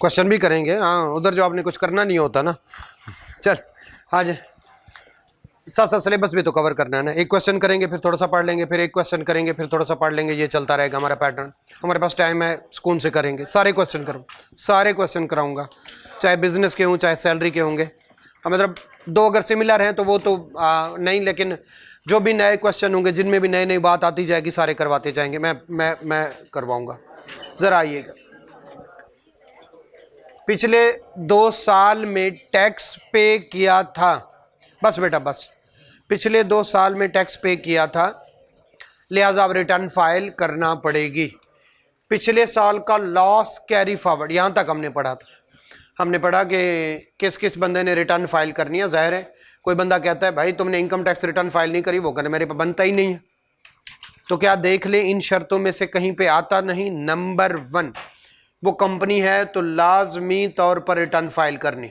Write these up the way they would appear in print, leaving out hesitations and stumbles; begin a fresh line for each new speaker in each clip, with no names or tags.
Question भी करेंगे। हाँ, उधर जो आपने कुछ करना नहीं होता ना। चल आज साथ साथ सिलेबस भी तो कवर करना है ना। एक क्वेश्चन करेंगे, फिर थोड़ा सा पढ़ लेंगे, फिर एक क्वेश्चन करेंगे, फिर थोड़ा सा पढ़ लेंगे। ये चलता रहेगा हमारा पैटर्न। हमारे पास टाइम है, सुकून से करेंगे। सारे क्वेश्चन करूँ, सारे क्वेश्चन कराऊंगा, चाहे बिजनेस के हों चाहे सैलरी के होंगे। मतलब दो अगर सिमिलर हैं तो वो तो नहीं, लेकिन जो भी नए क्वेश्चन होंगे जिनमें भी नई नई बात आती जाएगी सारे करवाते जाएंगे। मैं करवाऊंगा। जरा आइएगा। पिछले 2 साल में टैक्स पे किया था, बस बेटा बस, पिछले 2 साल में टैक्स पे किया था, लिहाजा अब रिटर्न फाइल करना पड़ेगी। पिछले साल का लॉस कैरी फॉरवर्ड, यहां तक हमने पढ़ा था। हमने पढ़ा कि किस किस बंदे ने रिटर्न फाइल करनी है। जाहिर है कोई बंदा कहता है भाई तुमने इनकम टैक्स रिटर्न फाइल नहीं करी, वो कहने मेरे पे बनता ही नहीं है। तो क्या देख ले, इन शर्तों में से कहीं पे आता नहीं। नंबर 1, वो कंपनी है तो लाजमी तौर पर रिटर्न फाइल करनी,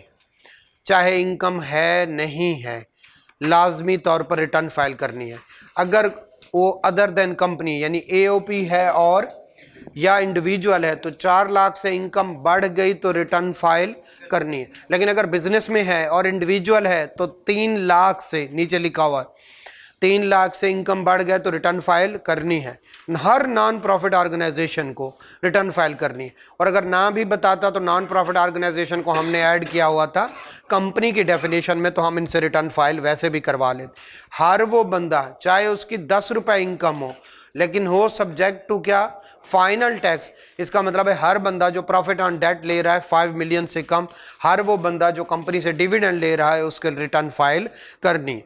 चाहे इनकम है नहीं है, लाजमी तौर पर रिटर्न फाइल करनी है। अगर वो अदर देन कंपनी यानी एओपी है और या इंडिविजुअल है तो 4 लाख से इनकम बढ़ गई तो रिटर्न फाइल करनी है। लेकिन अगर बिजनेस में है और इंडिविजुअल है तो 3 लाख से, नीचे लिखा हुआ 3 लाख से इनकम बढ़ गए तो रिटर्न फाइल करनी है। हर नॉन प्रॉफिट ऑर्गेनाइजेशन को रिटर्न फाइल करनी है। और अगर ना भी बताता तो नॉन प्रॉफिट ऑर्गेनाइजेशन को हमने ऐड किया हुआ था कंपनी की डेफिनेशन में, तो हम इनसे रिटर्न फाइल वैसे भी करवा लेते। हर वो बंदा चाहे उसकी 10 रुपए इनकम हो, लेकिन हो सब्जेक्ट टू क्या, फाइनल टैक्स। इसका मतलब है हर बंदा जो प्रॉफिट ऑन डेट ले रहा है 5 मिलियन से कम, हर वो बंदा जो कंपनी से डिविडेंड ले रहा है उसके रिटर्न फाइल करनी है।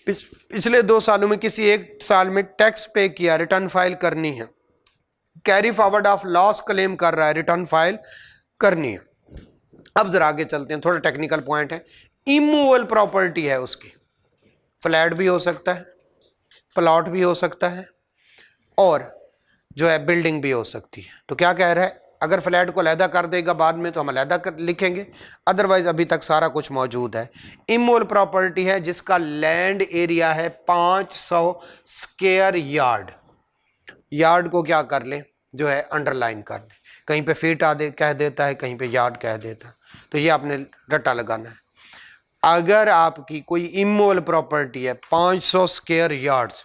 पिछले 2 सालों में किसी एक साल में टैक्स पे किया, रिटर्न फाइल करनी है। Carry forward of loss claim कर रहा है, रिटर्न फाइल करनी है। अब जरा आगे चलते हैं, थोड़ा टेक्निकल पॉइंट है। इमूवेबल प्रॉपर्टी है उसकी, फ्लैट भी हो सकता है, प्लॉट भी हो सकता है, और जो है बिल्डिंग भी हो सकती है। तो क्या कह रहा है, अगर फ्लैट को अलहदा कर देगा बाद में तो हम अलहदा कर लिखेंगे, अदरवाइज अभी तक सारा कुछ मौजूद है। इमूवेबल प्रॉपर्टी है जिसका लैंड एरिया है 500 स्क्वायर यार्ड। यार्ड को क्या कर ले, जो है अंडरलाइन कर दे, कहीं पे फीट कह देता है, कहीं पे यार्ड कह देता है, तो ये आपने रट्टा लगाना है। अगर आपकी कोई इमूवेबल प्रॉपर्टी है 500 स्क्वायर यार्ड्स,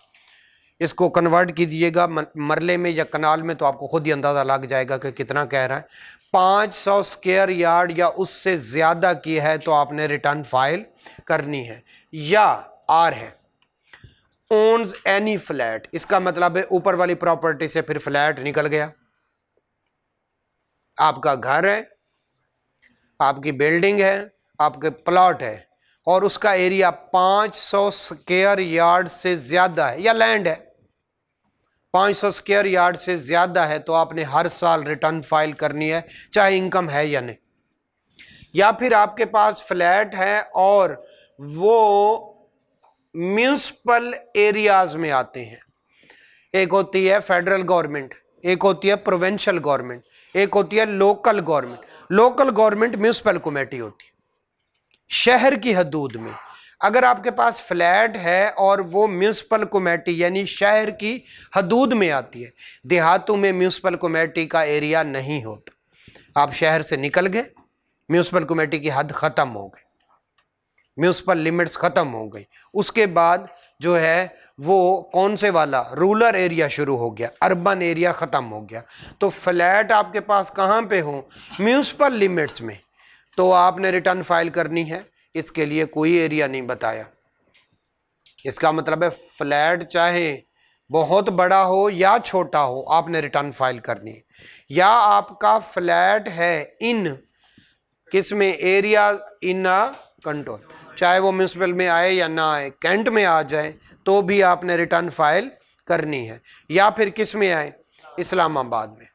इसको कन्वर्ट कीजिएगा मरले में या कनाल में तो आपको खुद ही अंदाजा लग जाएगा कि कितना कह रहा है। 500 स्क्वायर यार्ड या उससे ज्यादा की है तो आपने रिटर्न फाइल करनी है। या आर है, ओन्स एनी फ्लैट, इसका मतलब है ऊपर वाली प्रॉपर्टी से फिर फ्लैट निकल गया। आपका घर है, आपकी बिल्डिंग है, आपके प्लॉट है और उसका एरिया 500 स्क्वायर यार्ड से ज्यादा है, या लैंड है 500 स्क्वायर यार्ड से ज्यादा है, तो आपने हर साल रिटर्न फाइल करनी है, चाहे इनकम है या नहीं। या फिर आपके पास फ्लैट है और वो म्यूनिसिपल एरियाज में आते हैं। एक होती है फेडरल गवर्नमेंट, एक होती है प्रोविंशियल गवर्नमेंट, एक होती है local government. Local government municipal committee होती है शहर की हदूद में। अगर आपके पास फ्लैट है और वो म्यूनिसिपल कमेटी यानी शहर की हदूद में आती है, देहातों में म्यूनिसिपल कमेटी का एरिया नहीं होता। आप शहर से निकल गए, म्यूनिसिपल कमेटी की हद खत्म हो गई, म्यूनिसिपल लिमिट्स खत्म हो गई, उसके बाद जो है वो कौन से वाला रूरल एरिया शुरू हो गया, अर्बन एरिया खत्म हो गया। तो फ्लैट आपके पास कहाँ पे हो, म्यूनिसिपल लिमिट्स में, तो आपने रिटर्न फाइल करनी है। इसके लिए कोई एरिया नहीं बताया। इसका मतलब है फ्लैट चाहे बहुत बड़ा हो या छोटा हो, आपने रिटर्न फाइल करनी है। या आपका फ्लैट है इन किस में, एरिया इन अ कंट्रोल, चाहे वो म्यूनिसिपल में आए या ना आए, कैंट में आ जाए तो भी आपने रिटर्न फाइल करनी है। या फिर किस में आए, इस्लामाबाद में,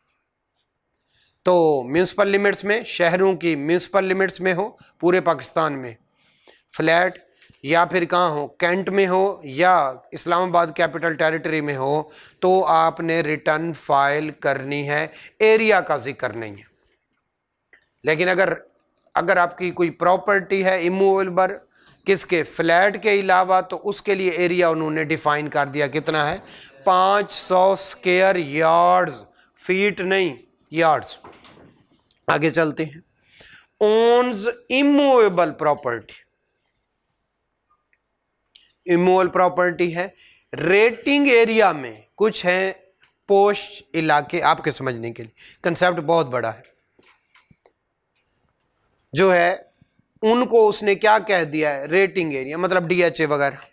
तो म्यूनिसिपल लिमिट्स में, शहरों की म्यूनिसिपल लिमिट्स में हो पूरे पाकिस्तान में फ्लैट, या फिर कहाँ हो, कैंट में हो या इस्लामाबाद कैपिटल टेरिटरी में हो, तो आपने रिटर्न फाइल करनी है। एरिया का जिक्र नहीं है। लेकिन अगर आपकी कोई प्रॉपर्टी है इमूवेबल किसके, फ्लैट के अलावा, तो उसके लिए एरिया उन्होंने डिफाइन कर दिया, कितना है, 500 स्क्वायर यार्ड्स फीट नहीं, यार्ड्स। आगे चलते हैं। Owns immovable property, immovable property है। रेटिंग एरिया में कुछ है पोस्ट इलाके, आपके समझने के लिए कंसेप्ट बहुत बड़ा है, जो है उनको उसने क्या कह दिया है, रेटिंग एरिया मतलब डीएचए वगैरह।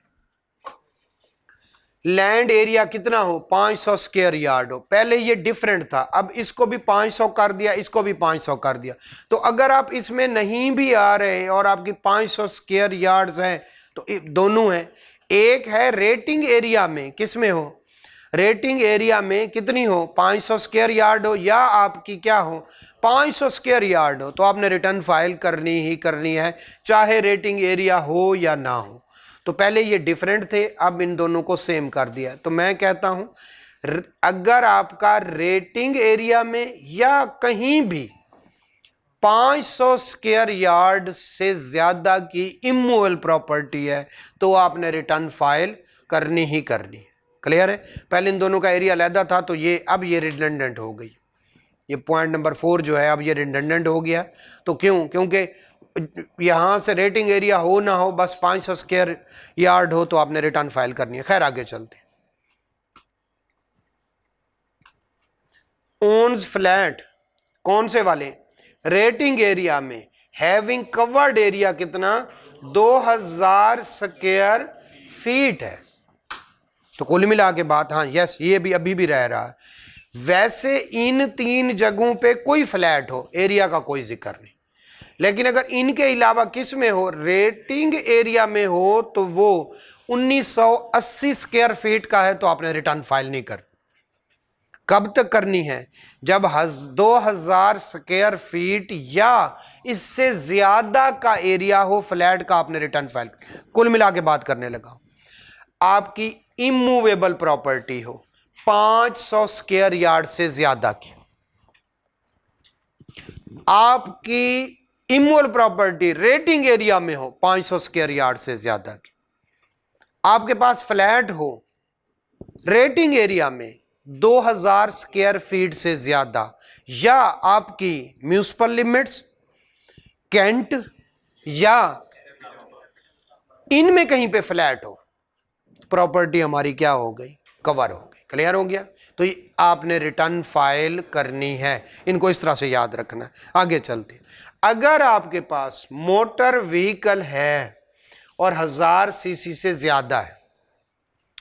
लैंड एरिया कितना हो, 500 स्क्वायर यार्ड हो। पहले ये डिफरेंट था, अब इसको भी 500 कर दिया, इसको भी 500 कर दिया। तो अगर आप इसमें नहीं भी आ रहे और आपकी 500 स्क्वायर यार्ड्स हैं तो दोनों हैं। एक है रेटिंग एरिया में, किस में हो, रेटिंग एरिया में कितनी हो, 500 स्क्वायर यार्ड हो, या आपकी क्या हो, 500 स्क्वायर यार्ड हो, तो आपने रिटर्न फाइल करनी ही करनी है, चाहे रेटिंग एरिया हो या ना हो। तो पहले ये डिफरेंट थे, अब इन दोनों को सेम कर दिया। तो मैं कहता हूं अगर आपका रेटिंग एरिया में या कहीं भी 500 स्क्वायर यार्ड से ज्यादा की इमूवेबल प्रॉपर्टी है तो आपने रिटर्न फाइल करनी ही करनी है। क्लियर है? पहले इन दोनों का एरिया अलग था, तो ये अब ये रिडंडेंट हो गई। ये पॉइंट नंबर 4 जो है अब ये रिडंडेंट हो गया। तो क्यों? क्योंकि यहां से रेटिंग एरिया हो ना हो, बस 500 स्क्वायर यार्ड हो तो आपने रिटर्न फाइल करनी है। खैर आगे चलते। ओन्स फ्लैट, कौन से वाले, रेटिंग एरिया में, हैविंग कवर्ड एरिया कितना, 2000 स्क्वायर फीट है। तो कुल मिला के बात, हाँ यस, ये भी अभी भी रह रहा है। वैसे इन 3 जगहों पे कोई फ्लैट हो, एरिया का कोई जिक्र नहीं, लेकिन अगर इनके अलावा किस में हो, रेटिंग एरिया में हो, तो वो 1980 स्क्वायर फीट का है तो आपने रिटर्न फाइल नहीं कर। कब तक करनी है, जब 2000 स्क्वायर फीट या इससे ज्यादा का एरिया हो फ्लैट का, आपने रिटर्न फाइल। कुल मिला के बात करने लगा, आपकी इमूवेबल प्रॉपर्टी हो 500 स्क्वायर यार्ड से ज्यादा की, आपकी इमूवेबल प्रॉपर्टी रेटिंग एरिया में हो 500 स्क्वायर यार्ड से ज्यादा की, आपके पास फ्लैट हो रेटिंग एरिया में 2000 स्क्वायर फीट से ज्यादा, या आपकी म्यूनिसिपल लिमिट्स, कैंट या इनमें कहीं पे फ्लैट हो, प्रॉपर्टी हमारी क्या हो गई, कवर हो गई। क्लियर हो गया? तो ये आपने रिटर्न फाइल करनी है, इनको इस तरह से याद रखना है। आगे चलते, अगर आपके पास मोटर व्हीकल है और 1000 सीसी से ज्यादा है,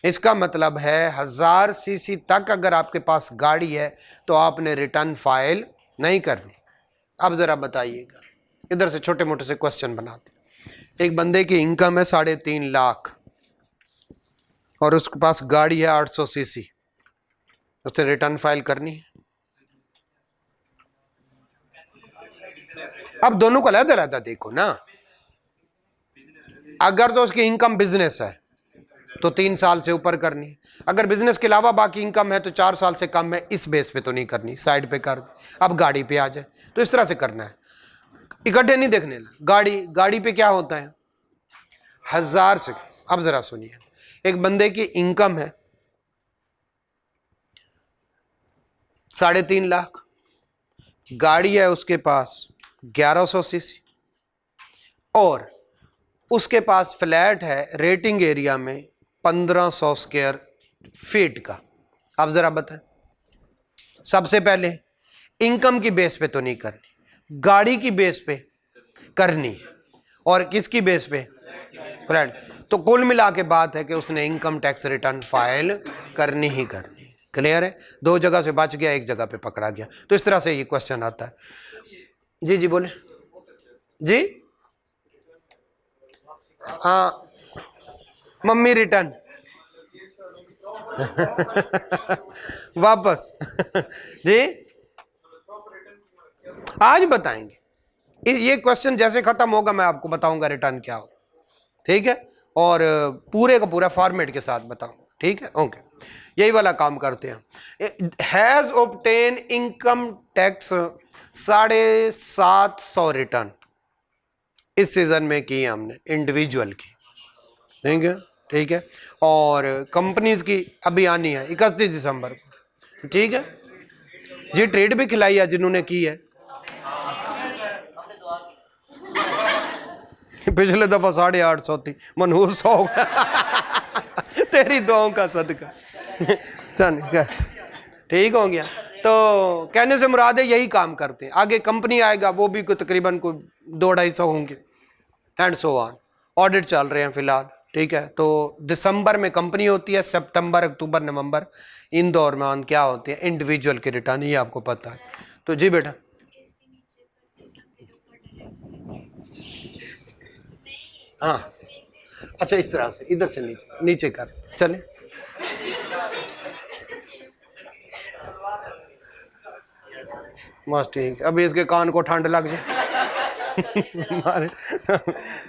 इसका मतलब है 1000 सीसी तक अगर आपके पास गाड़ी है तो आपने रिटर्न फाइल नहीं करनी। अब जरा बताइएगा, इधर से छोटे मोटे से क्वेश्चन बनाते। एक बंदे की इनकम है 3.5 लाख और उसके पास गाड़ी है 800 सीसी, उसे रिटर्न फाइल करनी है। अब दोनों को अलग अलग देखो ना। अगर तो उसकी इनकम बिजनेस है तो 3 साल से ऊपर करनी है, अगर बिजनेस के अलावा बाकी इनकम है तो 4 साल से कम है, इस बेस पे तो नहीं करनी, साइड पे कर दे। अब गाड़ी पे आ जाए तो इस तरह से करना है, इकट्ठे नहीं देखने। गाड़ी पे क्या होता है, 1000 से। अब जरा सुनिए, एक बंदे की इनकम है 3.5 लाख, गाड़ी है उसके पास 1100 सीसी और उसके पास फ्लैट है रेटिंग एरिया में 1500 स्क्वायर फीट का। आप जरा बताएं, सबसे पहले इनकम की बेस पे तो नहीं करनी, गाड़ी की बेस पे करनी है, और किसकी बेस पे, फ्लैट। तो कुल मिला के बात है कि उसने इनकम टैक्स रिटर्न फाइल करनी ही करनी। क्लियर है? 2 जगह से बच गया, 1 जगह पे पकड़ा गया। तो इस तरह से ये क्वेश्चन आता है। जी जी बोले जी। हाँ मम्मी रिटर्न वापस जी आज बताएंगे। ये क्वेश्चन जैसे खत्म होगा मैं आपको बताऊंगा रिटर्न क्या हो, ठीक है, और पूरे का पूरा फॉर्मेट के साथ बताऊंगा, ठीक है, ओके। यही वाला काम करते हैं। Has obtain income tax 750 return इस सीजन में की हमने, इंडिविजुअल की, ठीक है, ठीक है, और कंपनीज की अभी आनी है 31 दिसंबर को, ठीक है। जी ट्रेड भी खिलाई है जिन्होंने की है। पिछले दफा 850 थी, मनहूस हो गया तेरी दुआओं का सदका। चल ठीक हो गया। तो कहने से मुराद है यही काम करते हैं। आगे कंपनी आएगा, वो भी तकरीबन को 200-250 होंगे एंड सो ऑन। ऑडिट चल रहे हैं फिलहाल, ठीक है। तो दिसंबर में कंपनी होती है, सितंबर, अक्टूबर, नवंबर इन दौरान क्या होते हैं, इंडिविजुअल के रिटर्न, ये आपको पता है। तो जी बेटा, हाँ अच्छा, इस तरह से इधर से नीचे नीचे कर चले। बस ठीक, अभी इसके कान को ठंड लग जाए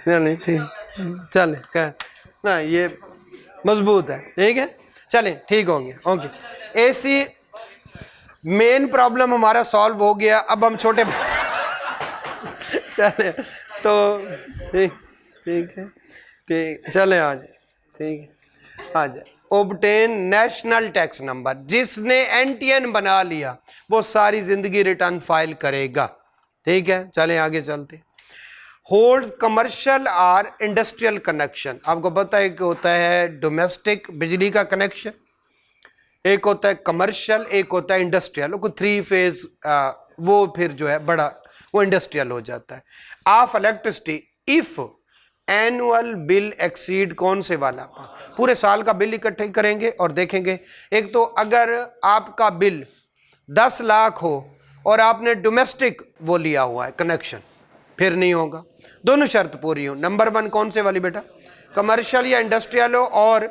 चले ठीक, चले क्या ना, ये मजबूत है, ठीक है। चलें ठीक हो गया, ओके। एसी मेन प्रॉब्लम हमारा सॉल्व हो गया। अब हम छोटे चले तो ठीक ठीक है, ठीक चले आ जाए, ठीक है आ जाए। ओब्टेन नेशनल टैक्स नंबर, जिसने एनटीएन बना लिया वो सारी जिंदगी रिटर्न फाइल करेगा, ठीक है। चलें आगे चलते। होल्ड्स कमर्शियल और इंडस्ट्रियल कनेक्शन, आपको पता है कि होता है डोमेस्टिक बिजली का कनेक्शन, एक होता है कमर्शियल, एक होता है इंडस्ट्रियल। वो 3 फेज वो फिर जो है बड़ा वो इंडस्ट्रियल हो जाता है। Of electricity if annual bill exceed, कौन से वाला, पूरे साल का बिल इकट्ठे करेंगे और देखेंगे। एक तो अगर आपका बिल 10 लाख हो और आपने डोमेस्टिक वो लिया हुआ है कनेक्शन, फिर नहीं होगा। दोनों शर्त पूरी हो। नंबर 1 कौन से वाली बेटा, कमर्शियल या इंडस्ट्रियल हो और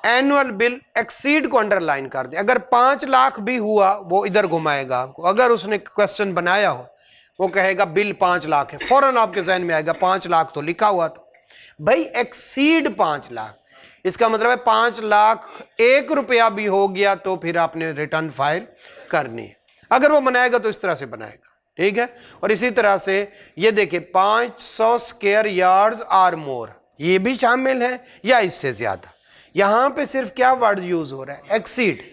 एनुअल बिल एक्सीड को अंडरलाइन कर दे। अगर 5 लाख भी हुआ वो इधर घुमाएगा आपको। अगर उसने क्वेश्चन बनाया हो वो कहेगा बिल 5 लाख है, फौरन आपके जहन में आएगा 5 लाख तो लिखा हुआ था भाई, एक्सीड 5 लाख, इसका मतलब है 5 लाख 1 रुपया भी हो गया तो फिर आपने रिटर्न फाइल करनी है। अगर वो बनाएगा तो इस तरह से बनाएगा, ठीक है। और इसी तरह से ये देखिए 500 स्क्वायर यार्ड्स आर मोर, ये भी शामिल है या इससे ज्यादा। यहां पे सिर्फ क्या वर्ड यूज हो रहा है, एक्सीड।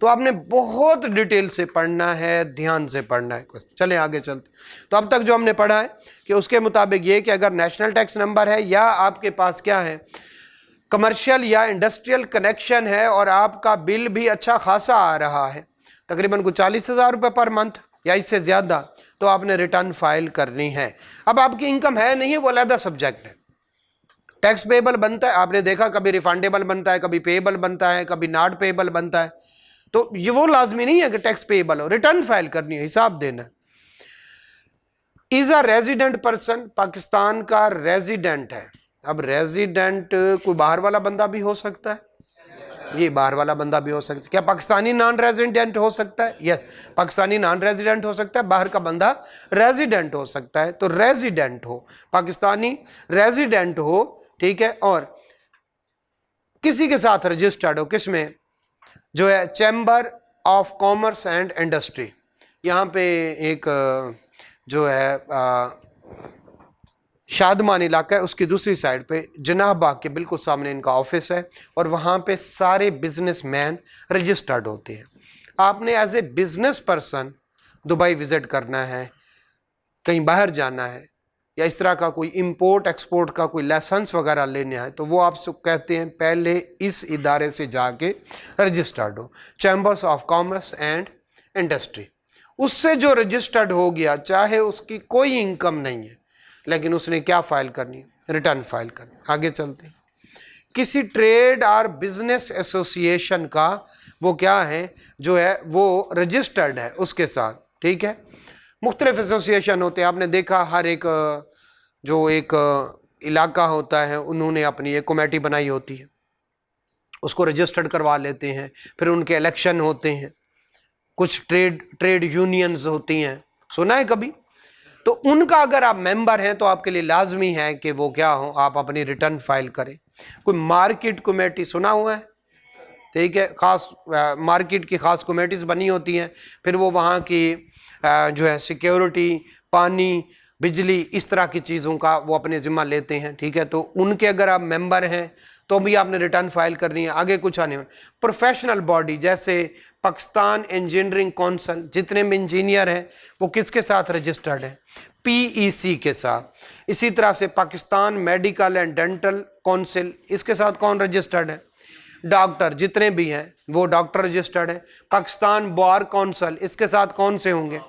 तो आपने बहुत डिटेल से पढ़ना है, ध्यान से पढ़ना है। चले आगे चलते। तो अब तक जो हमने पढ़ा है कि उसके मुताबिक ये कि अगर नेशनल टैक्स नंबर है या आपके पास क्या है, कमर्शियल या इंडस्ट्रियल कनेक्शन है और आपका बिल भी अच्छा खासा आ रहा है, तकरीबन कुछ 40,000 रुपये पर मंथ या इससे ज़्यादा, तो आपने रिटर्न फाइल करनी है। अब आपकी इनकम है नहीं है, वो अलग सब्जेक्ट है। टैक्स पेएबल बनता है, आपने देखा कभी रिफंडेबल बनता है, कभी पेएबल बनता है, कभी नॉट पेएबल बनता है। तो ये वो लाजमी नहीं है कि टैक्स पेएबल हो, रिटर्न फाइल करनी है, हिसाब देना। Is a resident person, Pakistan का रेजिडेंट है। अब रेजिडेंट कोई बाहर वाला बंदा भी हो सकता है, ये बाहर वाला बंदा भी हो सकता है। क्या पाकिस्तानी नॉन रेजिडेंट हो सकता है? यस, पाकिस्तानी नॉन रेजिडेंट हो सकता है, बाहर का बंदा रेजिडेंट हो सकता है। तो रेजिडेंट हो, पाकिस्तानी रेजिडेंट हो, ठीक है, और किसी के साथ रजिस्टर्ड हो, किसमें, जो है chamber of commerce and industry. यहाँ पे एक जो है शादमान इलाका है, उसकी दूसरी साइड पे जिनाह बाग के बिल्कुल सामने इनका ऑफिस है और वहाँ पे सारे बिजनेसमैन रजिस्टर्ड होते हैं। आपने as a business person Dubai visit करना है, कहीं बाहर जाना है, या इस तरह का कोई इंपोर्ट एक्सपोर्ट का कोई लाइसेंस वगैरह लेना है, तो वो आपसे कहते हैं पहले इस इदारे से जाके रजिस्टर्ड हो, chambers of commerce and industry. उससे जो रजिस्टर्ड हो गया, चाहे उसकी कोई इनकम नहीं है, लेकिन उसने क्या फाइल करनी है, रिटर्न फाइल करनी। आगे चलते हैं। किसी ट्रेड और बिजनेस एसोसिएशन का वो क्या है, जो है वो रजिस्टर्ड है उसके साथ, ठीक है। मुख्तलिफ एसोसिएशन होते हैं, आपने देखा हर एक जो एक इलाका होता है उन्होंने अपनी एक कमेटी बनाई होती है, उसको रजिस्टर्ड करवा लेते हैं, फिर उनके इलेक्शन होते हैं। कुछ ट्रेड यूनियंस होती हैं, सुना है कभी, तो उनका अगर आप मेंबर हैं तो आपके लिए लाजमी है कि वो क्या हो, आप अपनी रिटर्न फाइल करें। कोई मार्केट कमेटी सुना हुआ है, ठीक है, खास मार्केट की खास कमेटीज बनी होती हैं, फिर वो वहाँ की जो है सिक्योरिटी, पानी, बिजली, इस तरह की चीज़ों का वो अपने ज़िम्मा लेते हैं, ठीक है। तो उनके अगर आप मेंबर हैं तो भी आपने रिटर्न फाइल करनी है। आगे कुछ आने प्रोफेशनल बॉडी जैसे पाकिस्तान इंजीनियरिंग काउंसिल, जितने भी इंजीनियर हैं वो किसके साथ रजिस्टर्ड है? पीईसी के साथ। इसी तरह से Pakistan medical and dental council, इसके साथ कौन रजिस्टर्ड है? डॉक्टर जितने भी हैं वो डॉक्टर रजिस्टर्ड है। पाकिस्तान बार काउंसिल, इसके साथ कौन से होंगे?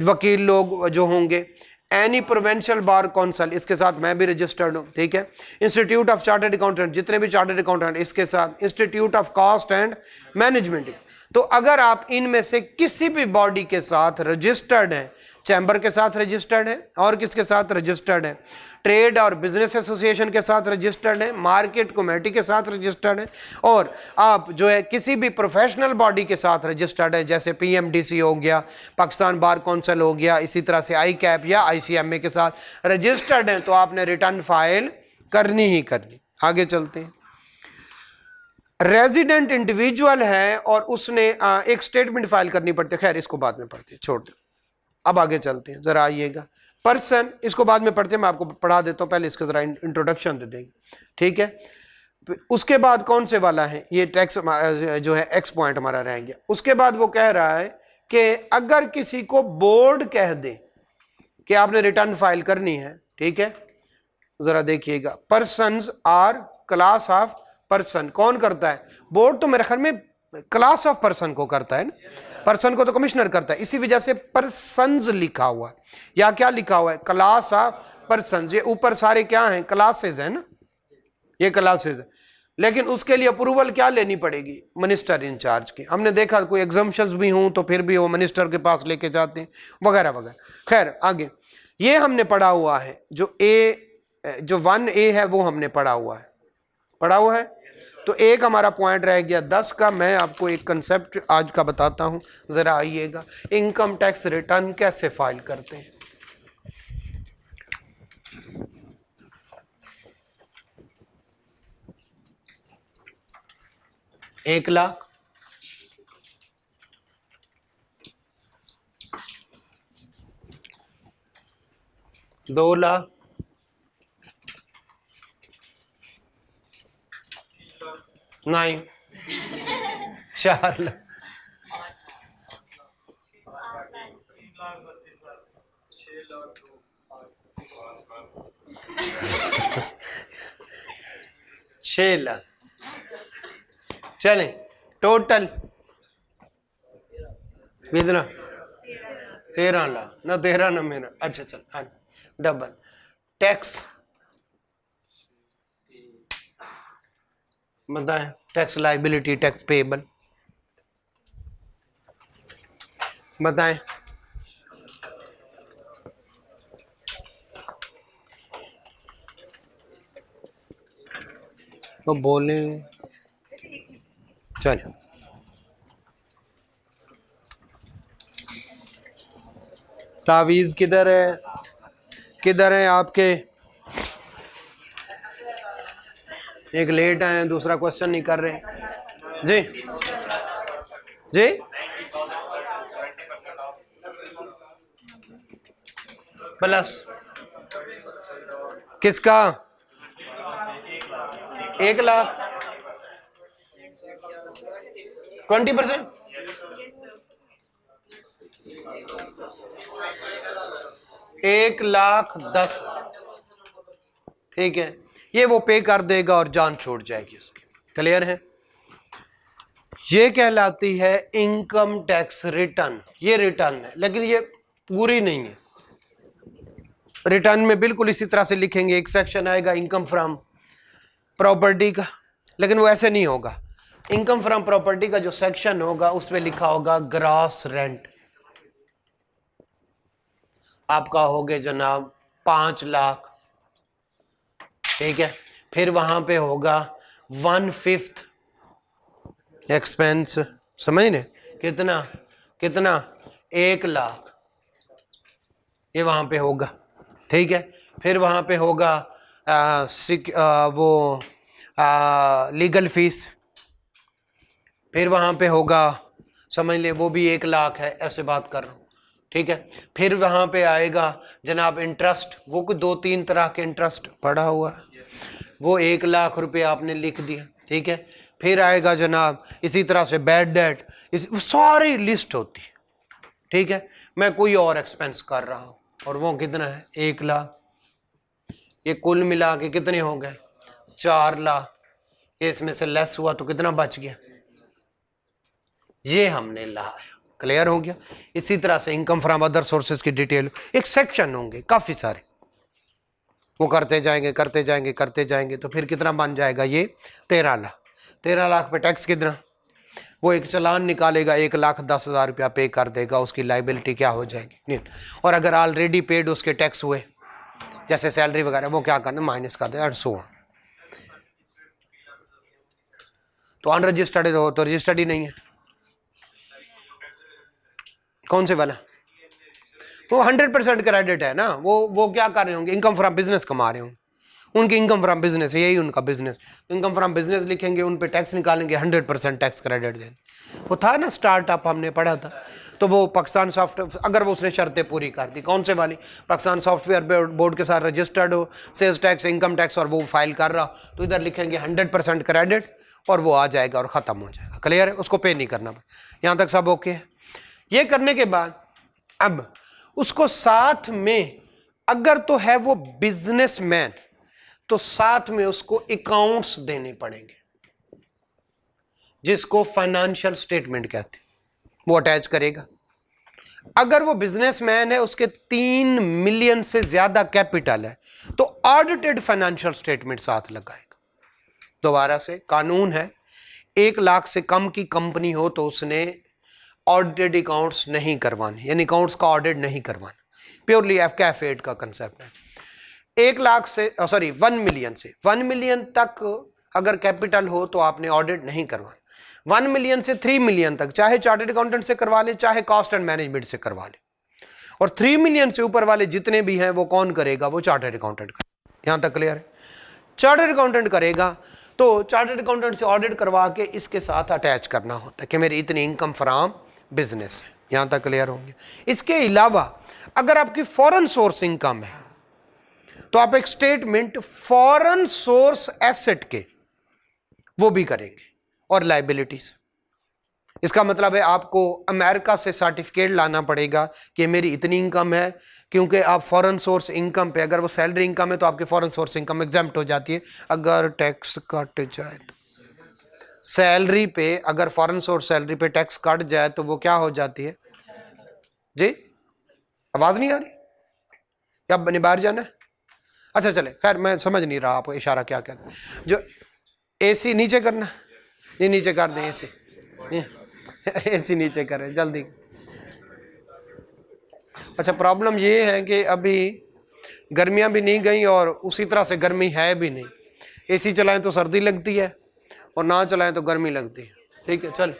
वकील लोग जो होंगे। एनी प्रोविंशियल बार काउंसिल, इसके साथ मैं भी रजिस्टर्ड हूँ, ठीक है। इंस्टीट्यूट ऑफ चार्टर्ड अकाउंटेंट, जितने भी चार्टर्ड अकाउंटेंट इसके साथ। Institute of cost and management. तो अगर आप इनमें से किसी भी बॉडी के साथ रजिस्टर्ड हैं, चैम्बर के साथ रजिस्टर्ड है, और किसके साथ रजिस्टर्ड है? ट्रेड और बिजनेस एसोसिएशन के साथ रजिस्टर्ड है, मार्केट कमेटी के साथ रजिस्टर्ड है, और आप जो है किसी भी प्रोफेशनल बॉडी के साथ रजिस्टर्ड है, जैसे पीएमडीसी हो गया, पाकिस्तान बार काउंसिल हो गया, इसी तरह से आई कैप या आईसीएमए के साथ रजिस्टर्ड है, तो आपने रिटर्न फाइल करनी ही करनी। आगे चलते हैं। रेजिडेंट इंडिविजुअल है और उसने एक स्टेटमेंट फाइल करनी पड़ती है, खैर इसको बाद में पढ़ते हैं, छोड़ दो। अब आगे चलते हैं, जरा आइएगा। पर्सन, इसको बाद में पढ़ते हैं, मैं आपको पढ़ा देता हूं, पहले इसका जरा इंट्रोडक्शन दे देंगे, ठीक है। उसके बाद कौन से वाला है? ये टैक्स जो है एक्स पॉइंट हमारा रह गया। उसके बाद वो कह रहा है कि अगर किसी को बोर्ड कह दे कि आपने रिटर्न फाइल करनी है, ठीक है, जरा देखिएगा। Persons or class of person, कौन करता है? बोर्ड तो मेरे ख्याल में क्लास ऑफ पर्सन को करता है ना, पर्सन को तो कमिश्नर करता है, इसी वजह से पर्सन्स लिखा हुआ है। या क्या लिखा हुआ है? Class of persons. ये ऊपर सारे क्या हैं? क्लासेस है ना, ये क्लासेस है। लेकिन उसके लिए अप्रूवल क्या लेनी पड़ेगी? मिनिस्टर इंचार्ज की। हमने देखा कोई एग्जाम्पशंस भी हों तो फिर भी वो मिनिस्टर के पास लेके जाते हैं, वगैरह वगैरह। खैर आगे, ये हमने पढ़ा हुआ है, जो 1A है वो हमने पढ़ा हुआ है। तो एक हमारा पॉइंट रह गया 10 का। मैं आपको एक कंसेप्ट आज का बताता हूं, जरा आइएगा। इनकम टैक्स रिटर्न कैसे फाइल करते हैं? एक लाख, दो लाख, नहीं, 4 लाख, 6 लाख। चलें, टोटल कितना? 13 लाख ना, 13 ना मेरा, अच्छा चल, हाँ डबल। टैक्स बताएं, टैक्स लाइबिलिटी, टैक्स पेएबल बताएं। तो बोले चलो, तावीज किधर है? किधर है आपके? एक लेट आए, दूसरा क्वेश्चन नहीं कर रहे जी। जी प्लस किसका? 1 लाख, 20%। एक लाख 10, ठीक है, ये वो पे कर देगा और जान छोड़ जाएगी उसकी। क्लियर है? ये कहलाती है इनकम टैक्स रिटर्न। ये रिटर्न है, लेकिन ये पूरी नहीं है। रिटर्न में बिल्कुल इसी तरह से लिखेंगे, एक सेक्शन आएगा इनकम फ्रॉम प्रॉपर्टी का, लेकिन वो ऐसे नहीं होगा। इनकम फ्रॉम प्रॉपर्टी का जो सेक्शन होगा उसमें लिखा होगा ग्रॉस रेंट। आपका हो गया जनाब 5 लाख, ठीक है। फिर वहां पे होगा 1/5 एक्सपेंस, समझ रहे? कितना कितना? 1 लाख, ये वहां पे होगा, ठीक है। फिर वहां पे होगा लीगल फीस, फिर वहां पे होगा, समझ ले, वो भी 1 लाख है, ऐसे बात कर रहा हूं, ठीक है। फिर वहां पे आएगा जनाब इंटरेस्ट, वो कुछ 2-3 तरह के इंटरेस्ट पड़ा हुआ है, वो 1,00,000 रुपये आपने लिख दिया, ठीक है। फिर आएगा जनाब इसी तरह से बैड डेट, सारी लिस्ट होती है, ठीक है। मैं कोई और एक्सपेंस कर रहा हूं और वो कितना है 1,00,000, ये कुल मिला के कितने हो गए 4,00,000, इसमें से लेस हुआ तो कितना बच गया, ये हमने लाया। क्लियर हो गया। इसी तरह से इनकम फ्रॉम अदर सोर्सेज की डिटेल, एक सेक्शन होंगे काफी सारे, वो करते जाएंगे करते जाएंगे करते जाएंगे, तो फिर कितना बन जाएगा ये 13,00,000। 13,00,000 पे टैक्स कितना, वो एक चालान निकालेगा 1,10,000 रुपया पे कर देगा, उसकी लाइबिलिटी क्या हो जाएगी नहीं। और अगर ऑलरेडी पेड उसके टैक्स हुए जैसे सैलरी वगैरह, वो क्या करना माइनस कर देगा 100। तो अनरजिस्टर्ड हो तो रजिस्टर्ड ही नहीं है, कौन से वाला, वो 100% क्रेडिट है ना। वो क्या कर रहे होंगे, इनकम फ्रॉम बिजनेस कमा रहे होंगे, उनकी इनकम फ्रॉम बिजनेस है, यही उनका बिजनेस। इनकम फ्रॉम बिजनेस लिखेंगे, उन पे टैक्स निकालेंगे, 100% टैक्स क्रेडिट देंगे। वो था ना स्टार्टअप, हमने पढ़ा था। तो वो पाकिस्तान सॉफ्टवेयर, अगर वो उसने शर्तें पूरी कर दी, कौन से वाली, पाकिस्तान सॉफ्टवेयर बोर्ड के साथ रजिस्टर्ड हो, सेल्स टैक्स इनकम टैक्स, और वो फाइल कर रहा, तो इधर लिखेंगे 100% क्रेडिट और वो आ जाएगा और ख़त्म हो जाएगा। क्लियर है, उसको पे नहीं करना। यहाँ तक सब ओके है। ये करने के बाद अब उसको साथ में, अगर तो है वो बिजनेसमैन, तो साथ में उसको अकाउंट्स देने पड़ेंगे, जिसको फाइनेंशियल स्टेटमेंट कहते हैं, वो अटैच करेगा। अगर वो बिजनेसमैन है, उसके 3 मिलियन से ज्यादा कैपिटल है, तो ऑडिटेड फाइनेंशियल स्टेटमेंट साथ लगाएगा। दोबारा से कानून है, 1,00,000 से कम की कंपनी हो तो उसने ऑडिटेड अकाउंट्स नहीं करवाने, यानी अकाउंट्स का ऑडिट नहीं करवाना। प्योरली कैफ8 का कंसेप्ट है। 1,00,000 से 1 मिलियन तक अगर कैपिटल हो तो आपने ऑडिट नहीं करवाना। 1 मिलियन से 3 मिलियन तक चाहे चार्टर्ड अकाउंटेंट से करवा ले, चाहे कॉस्ट एंड मैनेजमेंट से करवा ले। और 3 मिलियन से ऊपर वाले जितने भी हैं वो कौन करेगा, वो चार्टर्ड अकाउंटेंट करेगा। यहां तक क्लियर है। चार्टर्ड अकाउंटेंट करेगा, तो चार्टर्ड अकाउंटेंट से ऑडिट करवा के इसके साथ अटैच करना होता है कि मेरी इतनी इनकम फ्रॉम बिजनेस है। यहां तक क्लियर होंगे। इसके अलावा अगर आपकी फॉरेन सोर्स इनकम है, तो आप एक स्टेटमेंट फॉरेन सोर्स एसेट के वो भी करेंगे, और लाइबिलिटीज। इसका मतलब है आपको अमेरिका से सर्टिफिकेट लाना पड़ेगा कि मेरी इतनी इनकम है, क्योंकि आप फॉरेन सोर्स इनकम पे, अगर वो सैलरी इनकम है तो आपकी फॉरेन सोर्स इनकम एग्जेम्प्ट हो जाती है। अगर टैक्स कट जाए तो सैलरी पे, अगर फॉरेन सोर्स सैलरी पे टैक्स कट जाए तो वो क्या हो जाती है जी, आवाज नहीं आ रही या बने बाहर जाना है? अच्छा चले, खैर मैं समझ नहीं रहा आपको इशारा क्या कहते हैं। जो एसी नीचे करना, ये नीचे कर दें एसी, एसी नीचे करें जल्दी। अच्छा, प्रॉब्लम ये है कि अभी गर्मियां भी नहीं गई और उसी तरह से गर्मी है भी नहीं। एसी चलाएं तो सर्दी लगती है और ना चलाएं तो गर्मी लगती है। ठीक है, चल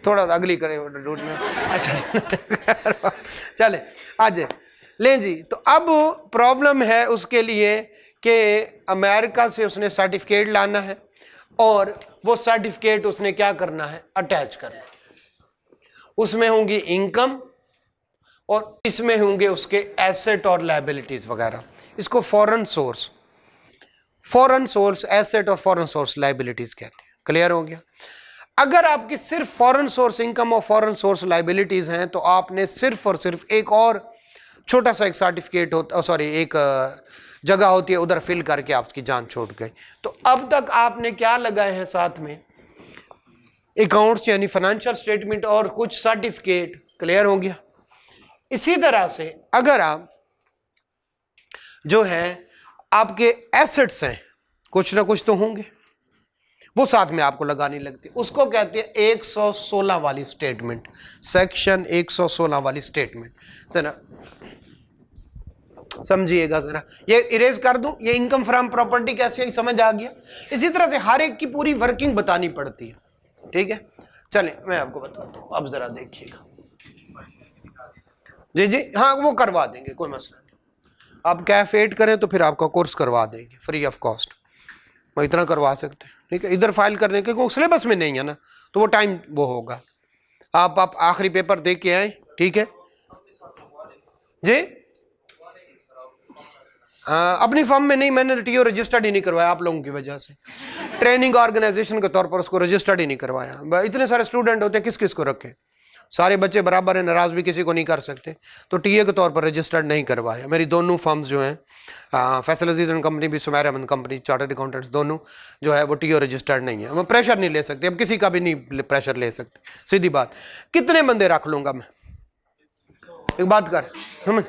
थोड़ा सा अगली करें रूट में। अच्छा चले आज ले जी। तो अब प्रॉब्लम है उसके लिए कि अमेरिका से उसने सर्टिफिकेट लाना है, और वो सर्टिफिकेट उसने क्या करना है, अटैच करना है। उसमें होंगी इनकम और इसमें होंगे उसके एसेट और लायबिलिटीज वगैरह। इसको फॉरेन सोर्स एसेट और फॉरेन सोर्स लायबिलिटीज कहते हैं। क्लियर हो गया। अगर आपकी सिर्फ फॉरेन सोर्स इनकम और फॉरेन सोर्स लायबिलिटीज हैं, तो आपने सिर्फ और सिर्फ एक और छोटा सा एक सर्टिफिकेट होता, सॉरी एक जगह होती है, उधर फिल करके आपकी जान छूट गई। तो अब तक आपने क्या लगाए हैं साथ में, अकाउंट्स यानी फाइनेंशियल स्टेटमेंट और कुछ सर्टिफिकेट। क्लियर हो गया। इसी तरह से अगर आप जो है आपके एसेट्स हैं, कुछ ना कुछ तो होंगे, वो साथ में आपको लगानी लगती है। उसको कहते हैं 116 वाली स्टेटमेंट, सेक्शन 116 वाली स्टेटमेंट। जरा समझिएगा, जरा ये इरेज कर दूं, ये इनकम फ्रॉम प्रॉपर्टी कैसे ही समझ आ गया। इसी तरह से हर एक की पूरी वर्किंग बतानी पड़ती है। ठीक है, चलें मैं आपको बताता हूं। अब जरा देखिएगा जी जी, हाँ वो करवा देंगे, कोई मसला नहीं। आप कैफ8 करें तो फिर आपका कोर्स करवा देंगे फ्री ऑफ कॉस्ट, वो इतना करवा सकते हैं। ठीक है, इधर फाइल करने के सिलेबस में नहीं है ना, तो वो टाइम वो होगा। आप आखिरी पेपर दे के आए। ठीक है जी, अपनी फर्म में नहीं, मैंने टीओ रजिस्टर्ड ही नहीं करवाया आप लोगों की वजह से। ट्रेनिंग ऑर्गेनाइजेशन के तौर पर उसको रजिस्टर्ड ही नहीं करवाया। इतने सारे स्टूडेंट होते हैं, किस किस को रखे, सारे बच्चे बराबर है, नाराज भी किसी को नहीं कर सकते, तो टीए के तौर पर रजिस्टर्ड नहीं करवाया। मेरी दोनों फर्म्स जो हैं, फैसल अजीज एंड कंपनी भी, Sumer Ahmad company, chartered accountants, दोनों जो है वो टीओ रजिस्टर्ड नहीं है। हम प्रेशर नहीं ले सकते, अब किसी का भी नहीं प्रेशर ले सकते, सीधी बात। कितने बंदे रख लूंगा मैं, एक बात कर समझ।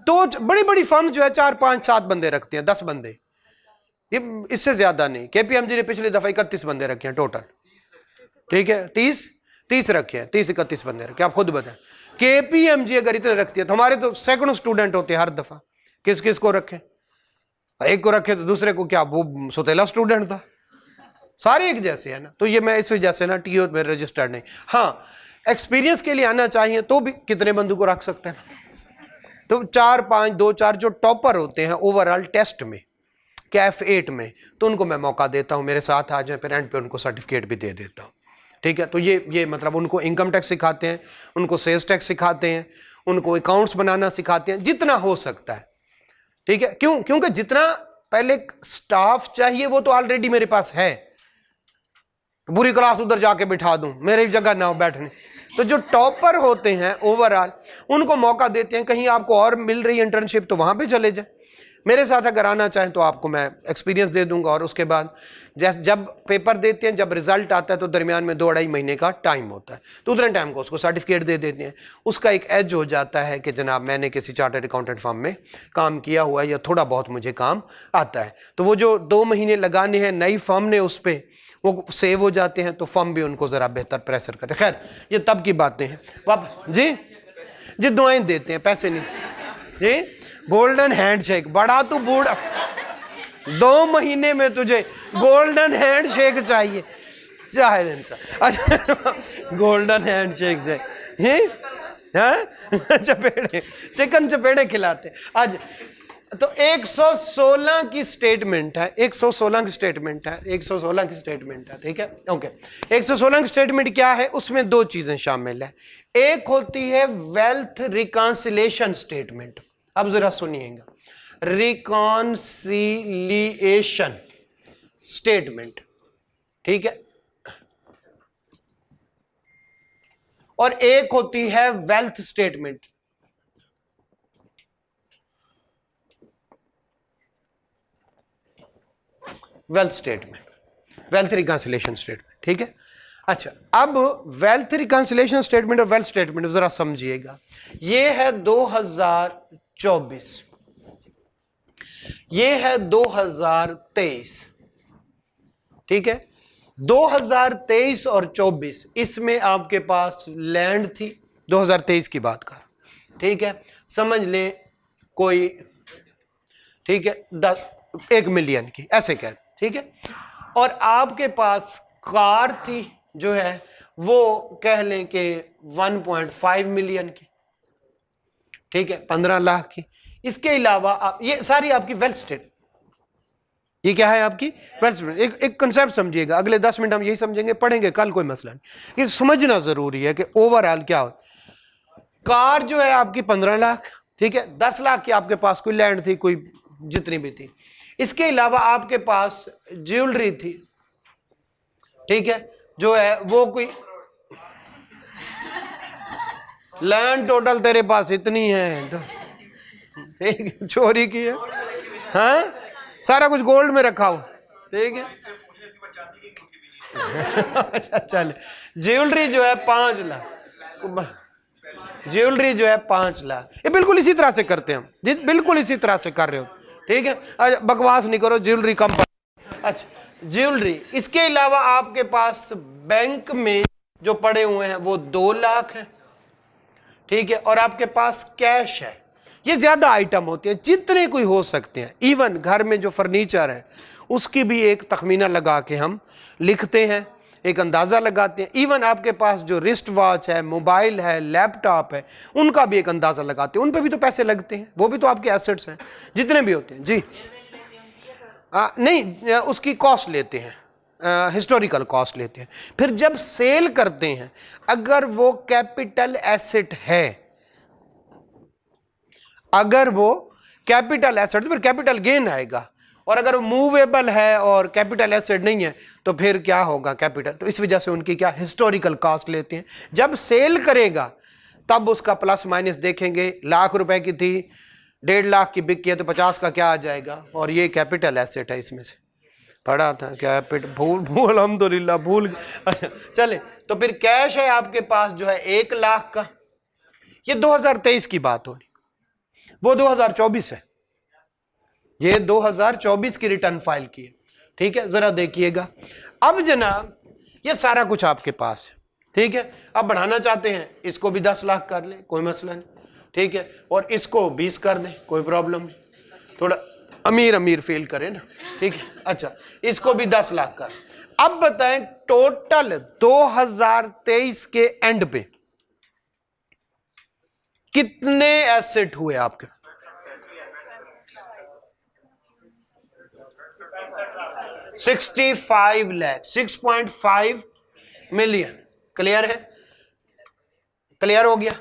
तो बड़ी बड़ी फर्म जो है 4 5 7 बंदे रखते हैं, 10 बंदे, ये इससे ज्यादा नहीं। केपीएमजी ने पिछली दफा 31 बंदे रखे हैं टोटल, ठीक है, 30 रखे हैं, 30-31 बंदे रखे। आप खुद बताएं, केपीएमजी अगर इतने रखती है तो हमारे तो सैकड़ों स्टूडेंट होते हैं हर दफा। किस किस को रखे, एक को रखे तो दूसरे को क्या, वो सुतेला स्टूडेंट था, सारे एक जैसे है ना। तो ये मैं इस वजह से ना टीओ में रजिस्टर्ड नहीं। हाँ, एक्सपीरियंस के लिए आना चाहिए तो भी कितने बंदू को रख सकते हैं, तो 4 5 2 4 जो टॉपर होते हैं ओवरऑल टेस्ट में, कैफ 8 में, तो उनको मैं मौका देता हूं मेरे साथ आ जाए, फिर एंड पे उनको सर्टिफिकेट भी दे देता हूं, ठीक है। तो ये मतलब उनको इनकम टैक्स सिखाते हैं, उनको सेल्स टैक्स सिखाते हैं, उनको अकाउंट्स बनाना सिखाते हैं, जितना हो सकता है, ठीक है। क्यों? क्योंकि जितना पहले स्टाफ चाहिए वो तो ऑलरेडी मेरे पास है। बुरी क्लास उधर जाके बिठा दूं, मेरी जगह ना हो बैठने। तो जो टॉपर होते हैं ओवरऑल, उनको मौका देते हैं, कहीं आपको और मिल रही इंटर्नशिप तो वहां पे चले जाए, मेरे साथ अगर आना चाहें तो आपको मैं एक्सपीरियंस दे दूंगा। और उसके बाद जैसे जब पेपर देते हैं, जब रिजल्ट आता है तो दरमियान में 2-2.5 महीने का टाइम होता है, तो उतने टाइम को उसको सर्टिफिकेट दे देते हैं। उसका एक एज हो जाता है कि जनाब मैंने किसी चार्टर्ड अकाउंटेंट फर्म में काम किया हुआ है या थोड़ा बहुत मुझे काम आता है। तो वो जो 2 महीने लगाने हैं नई फर्म ने उस पर, वो सेव हो जाते हैं, तो फर्म भी उनको ज़रा बेहतर प्रेशर करते। खैर ये तब की बातें हैं। वापस जी दुआएं देते हैं, पैसे नहीं जी। गोल्डन हैंडशेक, बड़ा तू बूढ़ा, 2 महीने में तुझे गोल्डन हैंडशेक चाहिए, चाहे अच्छा गोल्डन हैंडशेक चाहिए, चपेड़े, चिकन चपेड़े खिलाते आज। तो 116 की स्टेटमेंट है, 116 की स्टेटमेंट है, 116 की स्टेटमेंट है, ठीक है, ओके। 116 की स्टेटमेंट क्या है, उसमें 2 चीजें शामिल है। एक होती है वेल्थ रिकॉन्सिलेशन स्टेटमेंट, अब जरा सुनिएगा, रिकॉन्सिलिएशन स्टेटमेंट, ठीक है, और एक होती है wealth statement. Wealth statement, wealth reconciliation statement, ठीक है। अच्छा, अब वेल्थ रिकॉन्सिलेशन स्टेटमेंट और वेल्थ स्टेटमेंट जरा समझिएगा। ये है 2024, ये है 2023, ठीक है। 2023 और 24 इसमें आपके पास लैंड थी, 2023 की बात कर, ठीक है, समझ ले कोई, ठीक है, 1 मिलियन की, ऐसे कह, ठीक है। और आपके पास कार थी जो है वो कह लें कि 1.5 मिलियन की, ठीक है, 15 लाख की। इसके अलावा आप, ये सारी आपकी वेल्थ स्टेट, ये क्या है आपकी वेल्थ स्टेट। एक कंसेप्ट समझिएगा, अगले 10 मिनट हम यही समझेंगे, पढ़ेंगे कल, कोई मसला नहीं। ये समझना जरूरी है कि ओवरऑल क्या हो। कार जो है आपकी 15 लाख, ठीक है, 10 लाख की आपके पास कोई लैंड थी, कोई जितनी भी थी। इसके अलावा आपके पास ज्वेलरी थी, ठीक है, जो है वो कोई लैंड टोटल तेरे पास इतनी है, तो चोरी की है, हाँ, सारा कुछ गोल्ड में रखा हो, ठीक है। अच्छा चल, ज्वेलरी जो है 5 लाख, ज्वेलरी जो है 5 लाख, ये बिल्कुल इसी तरह से करते हैं हम, जिस बिल्कुल इसी तरह से कर रहे हो, ठीक है। अच्छा बकवास नहीं करो, ज्वेलरी कम। अच्छा ज्वेलरी, इसके अलावा आपके पास बैंक में जो पड़े हुए हैं वो 2 लाख है, ठीक है, और आपके पास कैश है। ये ज्यादा आइटम होते हैं, जितने कोई हो सकते हैं। इवन घर में जो फर्नीचर है उसकी भी एक तखमीना लगा के हम लिखते हैं, एक अंदाजा लगाते हैं। इवन आपके पास जो रिस्ट वॉच है, मोबाइल है, लैपटॉप है, उनका भी एक अंदाजा लगाते हैं। उन पे भी तो पैसे लगते हैं, वो भी तो आपके एसेट्स हैं, जितने भी होते हैं जी। नहीं, उसकी कॉस्ट लेते हैं, हिस्टोरिकल कॉस्ट लेते हैं। फिर जब सेल करते हैं, अगर वो कैपिटल एसेट है, अगर वो कैपिटल एसेट तो फिर कैपिटल गेन आएगा, और अगर मूवेबल है और कैपिटल एसेट नहीं है तो फिर क्या होगा कैपिटल। तो इस वजह से उनकी क्या हिस्टोरिकल कॉस्ट लेते हैं। जब सेल करेगा तब उसका प्लस माइनस देखेंगे, लाख रुपए की थी 1.5 लाख की बिक है तो 50 का क्या आ जाएगा, और ये कैपिटल एसेट है। इसमें से पढ़ा था कैपिटल, भूल अल्हम्दुलिल्लाह भूल। अच्छा चले, तो फिर कैश है आपके पास जो है 1 लाख का। ये 2023 की बात हो रही, वो 2024 है, ये 2024 की रिटर्न फाइल की है। ठीक है, जरा देखिएगा। अब जनाब ये सारा कुछ आपके पास है, ठीक है। अब बढ़ाना चाहते हैं, इसको भी 10 लाख कर लें, कोई मसला नहीं, ठीक है, और इसको 20 कर दें, कोई प्रॉब्लम नहीं, थोड़ा अमीर अमीर फील करें ना, ठीक है। अच्छा, इसको भी 10 लाख कर। अब बताएं टोटल 2023 के एंड पे कितने एसेट हुए आपके? 65 लाख, 6.5 मिलियन। क्लियर है? क्लियर हो गया?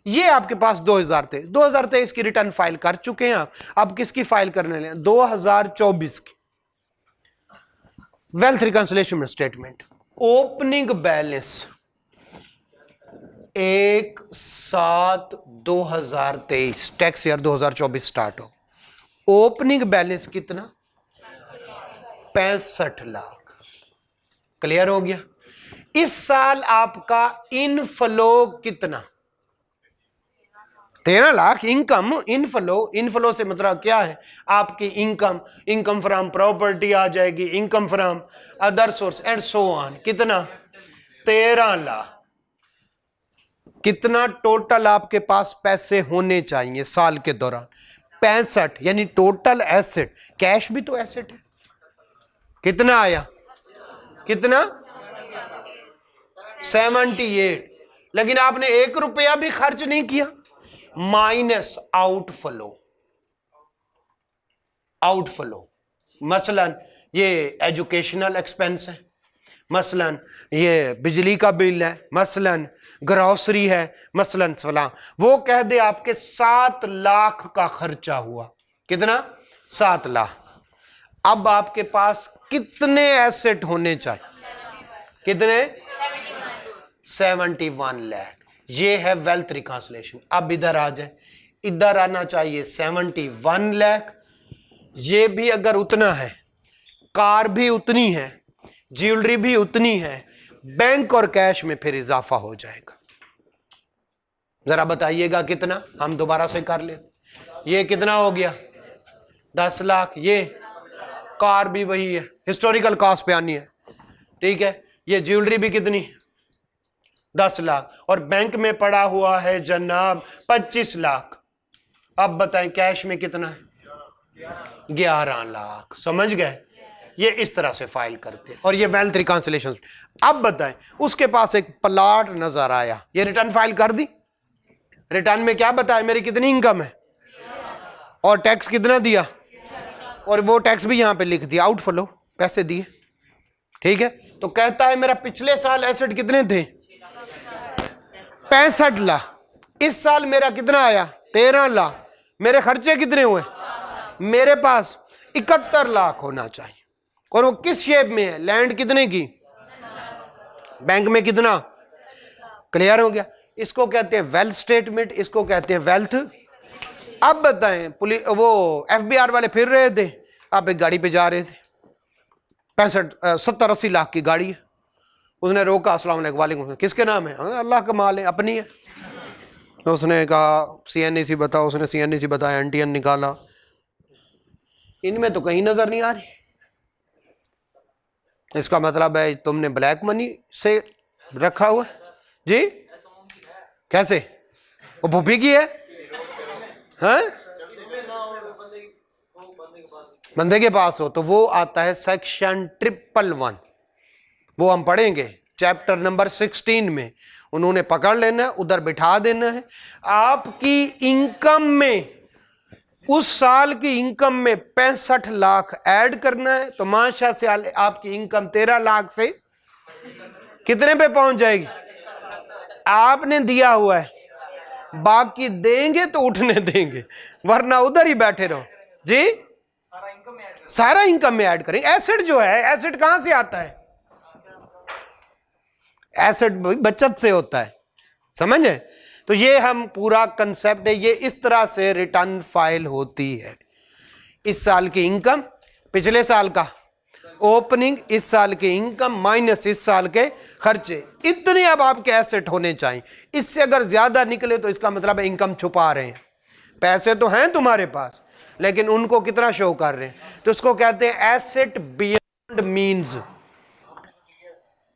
ये आपके पास 2023 की रिटर्न फाइल कर चुके हैं आप। अब किसकी फाइल करने लगे? 2024 की wealth reconciliation statement. Opening balance 1/7/2023, tax year 2024 start हो। ओपनिंग बैलेंस कितना? 65 लाख। क्लियर हो गया? इस साल आपका इनफ्लो कितना? 13 लाख इनकम। इनफ्लो से मतलब क्या है? आपकी इनकम फ्रॉम प्रॉपर्टी आ जाएगी, income from other source and so on. कितना? 13 लाख। कितना टोटल आपके पास पैसे होने चाहिए साल के दौरान? 65, यानी टोटल एसेट। कैश भी तो एसेट है। कितना आया? कितना? 78। लेकिन आपने 1 रुपया भी खर्च नहीं किया। Minus outflow. मसलन ये एजुकेशनल एक्सपेंस है, मसलन ये बिजली का बिल है, मसलन ग्रोसरी है, मसलन फलां। वो कह दे आपके 7 लाख का खर्चा हुआ। कितना? 7 लाख। अब आपके पास कितने एसेट होने चाहिए? कितने? 71 लाख। ये है वेल्थ रिकंसिलिएशन। अब इधर आ जाए, इधर आना चाहिए 71 लाख। ये भी अगर उतना है, कार भी उतनी है, ज्वेलरी भी उतनी है, बैंक और कैश में फिर इजाफा हो जाएगा। जरा बताइएगा कितना? हम दोबारा से कर ले। ये कितना हो गया? 10 लाख। ये कार भी वही है, हिस्टोरिकल कॉस्ट पे आनी है, ठीक है। ये ज्वेलरी भी कितनी? 10 लाख। और बैंक में पड़ा हुआ है जनाब 25 लाख। अब बताएं कैश में कितना है? 11 लाख। समझ गए? ये इस तरह से फाइल करते हैं, और ये वेल्थ रिकंसिलिएशन। अब बताएं उसके पास एक प्लॉट नजर आया, ये रिटर्न फाइल कर दी। रिटर्न में क्या बताया? मेरी कितनी इनकम है और टैक्स कितना दिया, और वो टैक्स भी यहां पे लिख दिया, आउटफ्लो पैसे दिए, ठीक है। तो कहता है मेरा पिछले साल एसेट कितने थे? 65 लाख। इस साल मेरा कितना आया? 13 लाख। मेरे खर्चे कितने हुए? मेरे पास 71 लाख होना चाहिए। और वो किस शेप में है? लैंड कितने की? बैंक में कितना? क्लियर हो गया? इसको कहते हैं वेल्थ स्टेटमेंट, इसको कहते हैं वेल्थ। अब बताएं वो FBR वाले फिर रहे थे, आप एक गाड़ी पे जा रहे थे, 70-80 लाख की गाड़ी है। उसने रोका, अस्सलाम वालेकुम, किसके नाम है? अल्लाह का माल है, अपनी है। तो उसने कहा CNEC बताओ, उसने CNEC बताया, NTN निकाला, इनमें तो कहीं नजर नहीं आ रही। इसका मतलब है तुमने ब्लैक मनी से रखा हुआ जी? कैसे? वो भूपी की है? हाँ? बंदे के पास हो तो वो आता है सेक्शन 111, वो हम पढ़ेंगे चैप्टर नंबर 16 में। उन्होंने पकड़ लेना है, उधर बिठा देना है। आपकी इनकम में, उस साल की इनकम में 65 लाख ऐड करना है, तो माशा से आपकी इनकम 13 लाख से कितने पे पहुंच जाएगी? आपने दिया हुआ है, बाकी देंगे तो उठने देंगे। वरना उधर ही बैठे रहो जी। सारा इनकम में ऐड करेंगे। एसेट जो है, एसेट कहां से आता है? एसेट बचत से होता है, समझे? तो ये हम पूरा कंसेप्ट है, ये इस तरह से रिटर्न फाइल होती है। इस साल की इनकम, पिछले साल का ओपनिंग, इस साल की इनकम माइनस इस साल के खर्चे, इतने अब आपके एसेट होने चाहिए। इससे अगर ज्यादा निकले तो इसका मतलब है इनकम छुपा रहे हैं। पैसे तो हैं तुम्हारे पास, लेकिन उनको कितना शो कर रहे हैं, तो उसको कहते हैं एसेट बियॉन्ड मीन्स।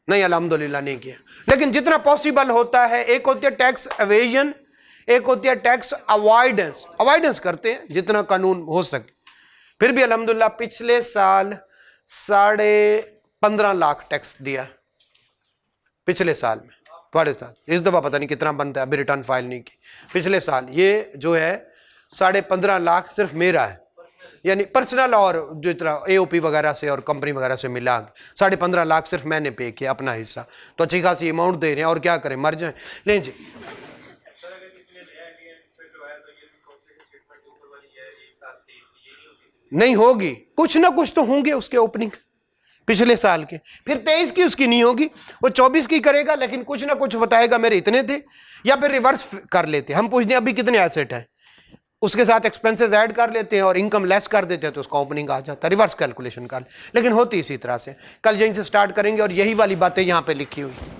नहीं, अल्हम्दुलिल्लाह नहीं किया, लेकिन जितना पॉसिबल होता है। एक होती है टैक्स एवेजन, एक होती है टैक्स अवॉइडेंस। अवॉइडेंस करते हैं जितना कानून हो सके। फिर भी अल्हम्दुलिल्लाह पिछले साल 15.5 लाख टैक्स दिया पिछले साल में, थोड़े साल। इस दफा पता नहीं कितना बनता है, अभी रिटर्न फाइल नहीं की। पिछले साल ये जो है 15.5 लाख सिर्फ मेरा है, यानी पर्सनल और जो इतना एओपी वगैरह से और कंपनी वगैरह से मिला 15.5 लाख सिर्फ मैंने पे किया अपना हिस्सा। तो अच्छी खासी अमाउंट दे रहे हैं, और क्या करें, मर जाए। लें जी, नहीं होगी, कुछ ना कुछ तो होंगे उसके ओपनिंग पिछले साल के। फिर 23 की उसकी नहीं होगी, वो 24 की करेगा, लेकिन कुछ ना कुछ बताएगा मेरे इतने थे। या फिर रिवर्स कर लेते, हम पूछते हैं अभी कितने एसेट है, उसके साथ एक्सपेंसेस ऐड कर लेते हैं और इनकम लेस कर देते हैं, तो उसका ओपनिंग आ जाता है। रिवर्स कैलकुलेशन कर, लेकिन होती इसी तरह से। कल यहीं से स्टार्ट करेंगे और यही वाली बातें यहाँ पे लिखी हुई।